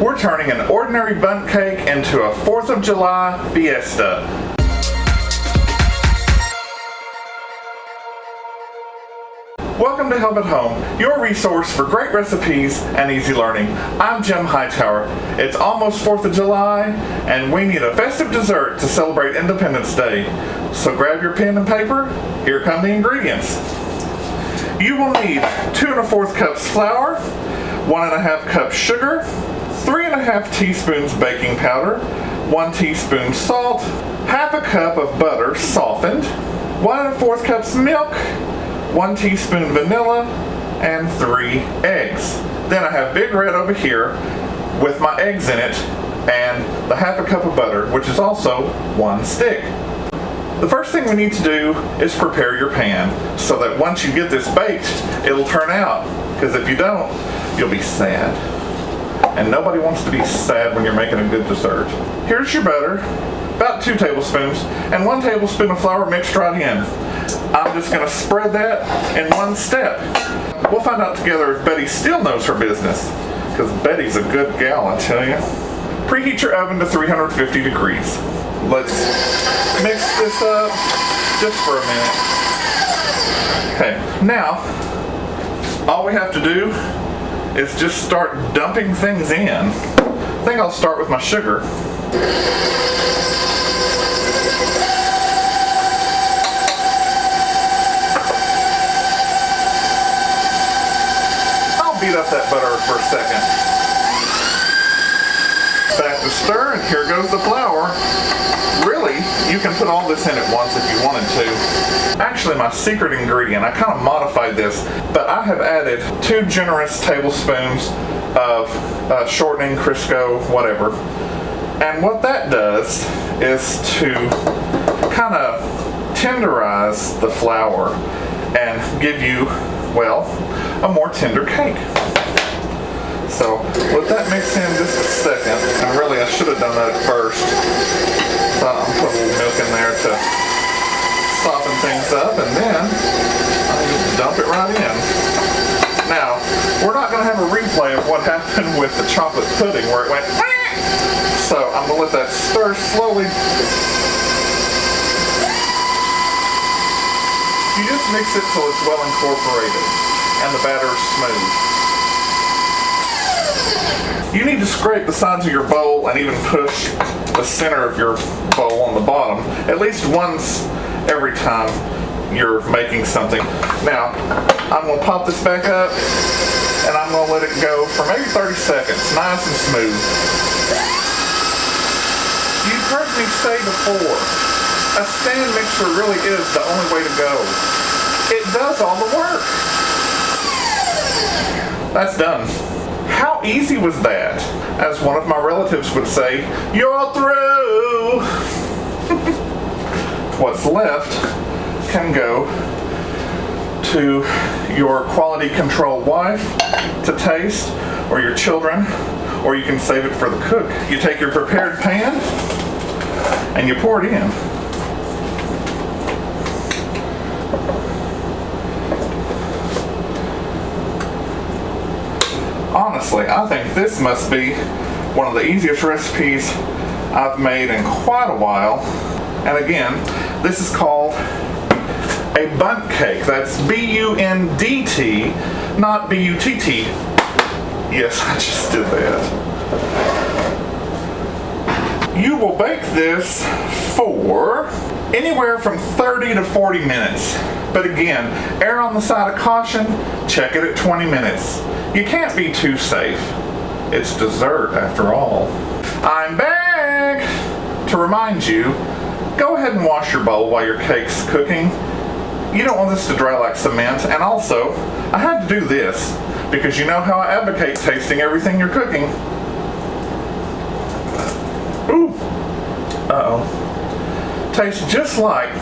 We're turning an ordinary bundt cake into a 4th of July fiesta. Welcome to Help at Home, your resource for great recipes and easy learning. I'm Jim Hightower. It's almost 4th of July, and we need a festive dessert to celebrate Independence Day. So grab your pen and paper. Here come the ingredients. You will need 2 1/4 cups flour, 1 1/2 cups sugar, 3 1/2 teaspoons baking powder, 1 teaspoon salt, 1/2 cup of butter softened, 1 1/4 cups milk, 1 teaspoon vanilla, and 3 eggs. Then I have Big Red over here with my eggs in it and the 1/2 cup of butter, which is also 1 stick. The first thing we need to do is prepare your pan so that once you get this baked, it'll turn out. Because if you don't, you'll be sad. And nobody wants to be sad when you're making a good dessert. Here's your butter, about 2 tablespoons, and 1 tablespoon of flour mixed right in. I'm just going to spread that in one step. We'll find out together if Betty still knows her business, because Betty's a good gal, I tell you. Preheat your oven to 350 degrees. Let's mix this up just for a minute. Okay, now all we have to do is just start dumping things in. I think I'll start with my sugar. I'll beat up that butter for a second. Back to stir, and here goes the flour. Really, you can put all this in at once if you wanted to. Actually, my secret ingredient, I kind of modified this, but I have added 2 generous tablespoons of shortening, Crisco, whatever. And what that does is to kind of tenderize the flour and give you, well, a more tender cake. So let that mix in just a second. And really, I should have done that at first. I'm putting a little milk in there to soften things up, and then I just dump it right in. Now, we're not going to have a replay of what happened with the chocolate pudding where it went, so I'm going to let that stir slowly. You just mix it till it's well incorporated and the batter is smooth. You need to scrape the sides of your bowl and even push the center of your bowl on the bottom at least once every time you're making something. Now, I'm going to pop this back up and I'm going to let it go for maybe 30 seconds, nice and smooth. You've heard me say before, a stand mixer really is the only way to go. It does all the work. That's done. How easy was that? As one of my relatives would say, you're through! What's left can go to your quality control wife to taste, or your children, or you can save it for the cook. You take your prepared pan and you pour it in. Honestly, I think this must be one of the easiest recipes I've made in quite a while. And again, this is called a bundt cake. That's B-U-N-D-T, not B-U-T-T. Yes, I just did that. You will bake this for anywhere from 30 to 40 minutes. But again, err on the side of caution, check it at 20 minutes. You can't be too safe. It's dessert after all. I'm back to remind you, go ahead and wash your bowl while your cake's cooking. You don't want this to dry like cement. And also, I had to do this because you know how I advocate tasting everything you're cooking. Ooh. Uh-oh. Tastes just like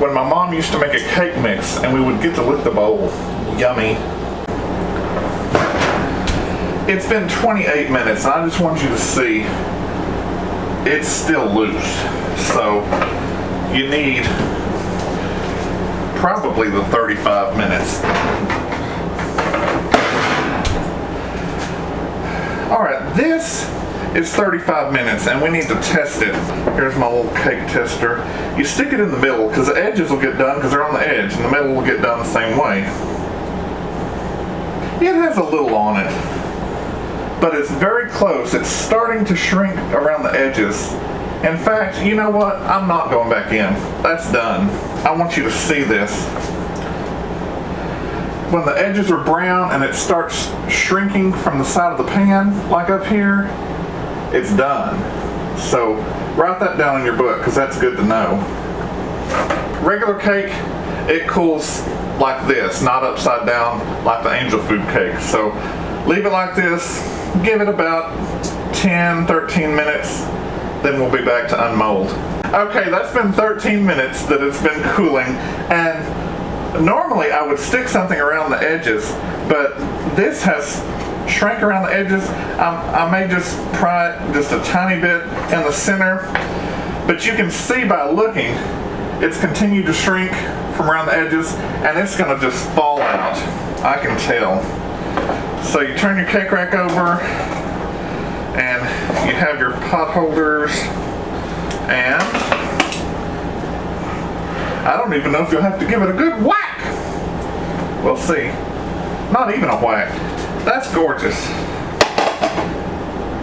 when my mom used to make a cake mix and we would get to lick the bowl. Yummy. It's been 28 minutes and I just want you to see it's still loose. So you need probably the 35 minutes. Alright, this is 35 minutes and we need to test it. Here's my little cake tester. You stick it in the middle because the edges will get done because they're on the edge, and the middle will get done the same way. It has a little on it, but it's very close. It's starting to shrink around the edges. In fact, you know what? I'm not going back in. That's done. I want you to see this. When the edges are brown and it starts shrinking from the side of the pan, like up here, it's done. So write that down in your book because that's good to know. Regular cake, it cools like this, not upside down like the angel food cake. So leave it like this, give it about 10-13 minutes, then we'll be back to unmold. Okay, that's been 13 minutes that it's been cooling, and normally I would stick something around the edges, but this has shrank around the edges. I may just pry it just a tiny bit in the center, but you can see by looking, it's continued to shrink from around the edges, and it's gonna just fall out. I can tell. So you turn your cake rack over, and you have your pot holders, and I don't even know if you'll have to give it a good whack. We'll see. Not even a whack. That's gorgeous.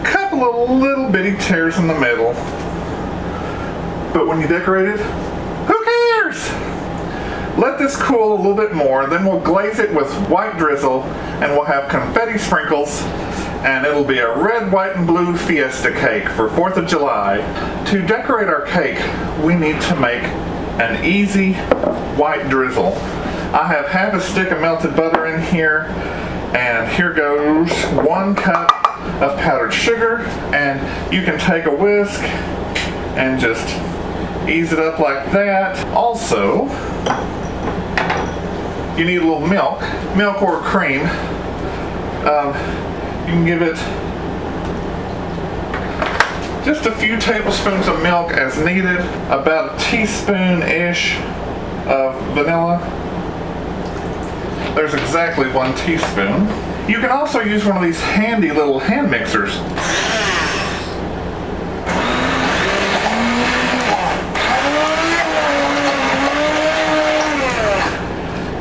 Couple of little bitty tears in the middle, but when you decorate it, who cares? Let this cool a little bit more, then we'll glaze it with white drizzle, and we'll have confetti sprinkles, and it'll be a red, white, and blue fiesta cake for 4th of July. To decorate our cake, we need to make an easy white drizzle. I have half a stick of melted butter in here, and here goes 1 cup of powdered sugar, and you can take a whisk and just ease it up like that. Also, you need a little milk or cream. You can give it just a few tablespoons of milk as needed, about a teaspoon-ish of vanilla. There's exactly 1 teaspoon. You can also use one of these handy little hand mixers.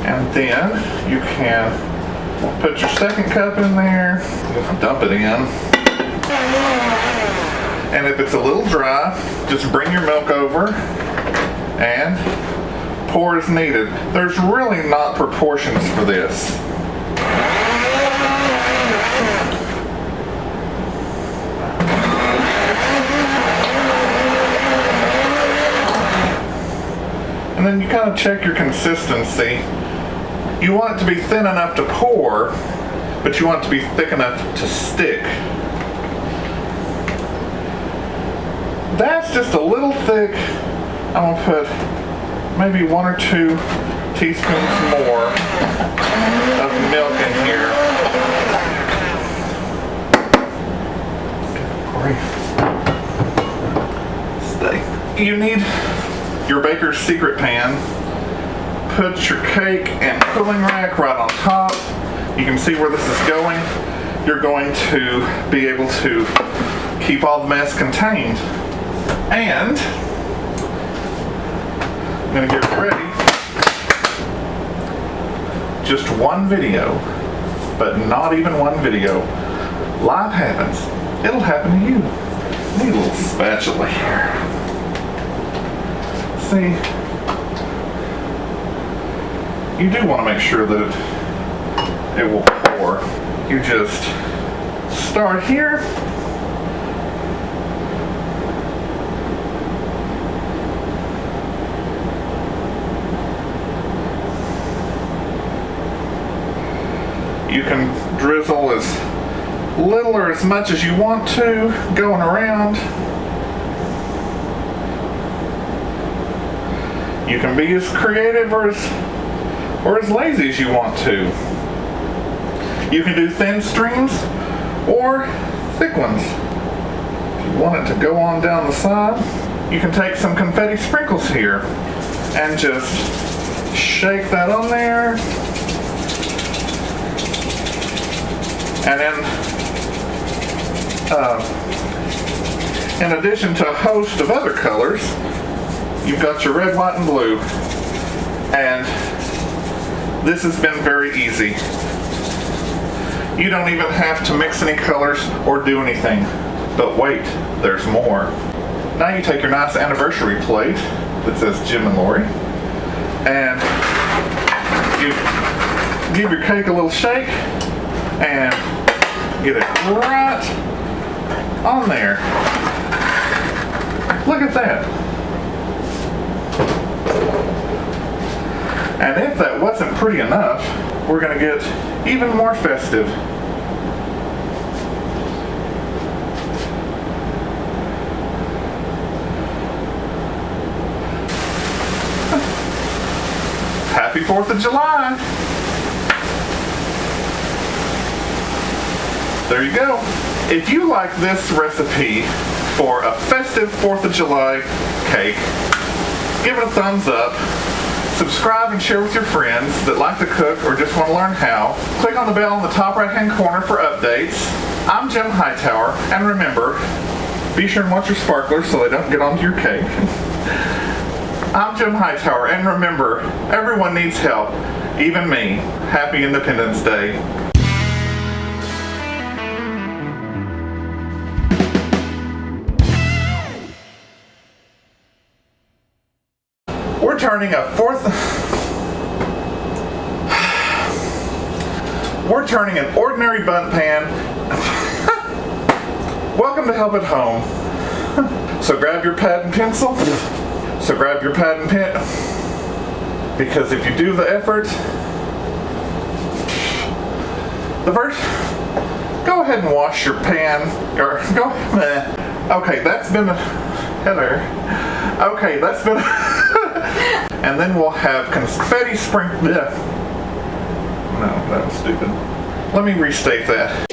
And then you can put your second cup in there, just dump it in. And if it's a little dry, just bring your milk over and pour as needed. There's really not proportions for this. And then you kind of check your consistency. You want it to be thin enough to pour, but you want it to be thick enough to stick. That's just a little thick. I'm gonna put maybe 1 or 2 teaspoons more of milk in here. Stay. You need your baker's secret pan. Put your cake and cooling rack right on top. You can see where this is going. You're going to be able to keep all the mess contained. And I'm going to get ready. Just 1 video, but not even 1 video. Life happens. It'll happen to you. Need a little spatula here. See? You do want to make sure that it will pour. You just start here. You can drizzle as little or as much as you want to going around. You can be as creative or as lazy as you want to. You can do thin streams or thick ones. If you want it to go on down the side, you can take some confetti sprinkles here and just shake that on there. And then In addition to a host of other colors, you've got your red, white, and blue. And this has been very easy. You don't even have to mix any colors or do anything. But wait, there's more. Now you take your nice anniversary plate that says Jim and Lori, and you give your cake a little shake and get it right on there. Look at that. And if that wasn't pretty enough, we're going to get even more festive. Happy 4th of July! There you go. If you like this recipe for a festive 4th of July cake, give it a thumbs up. Subscribe and share with your friends that like to cook or just want to learn how. Click on the bell in the top right hand corner for updates. I'm Jim Hightower, and remember, be sure and watch your sparklers so they don't get onto your cake. I'm Jim Hightower, and remember, everyone needs help, even me. Happy Independence Day. We're turning an ordinary Bundt pan. Welcome to Help at Home. So grab your pad and pencil. Because if you do the effort, go ahead and wash your pan, okay, that's been and then we'll have confetti sprinkled. No, that was stupid. Let me restate that.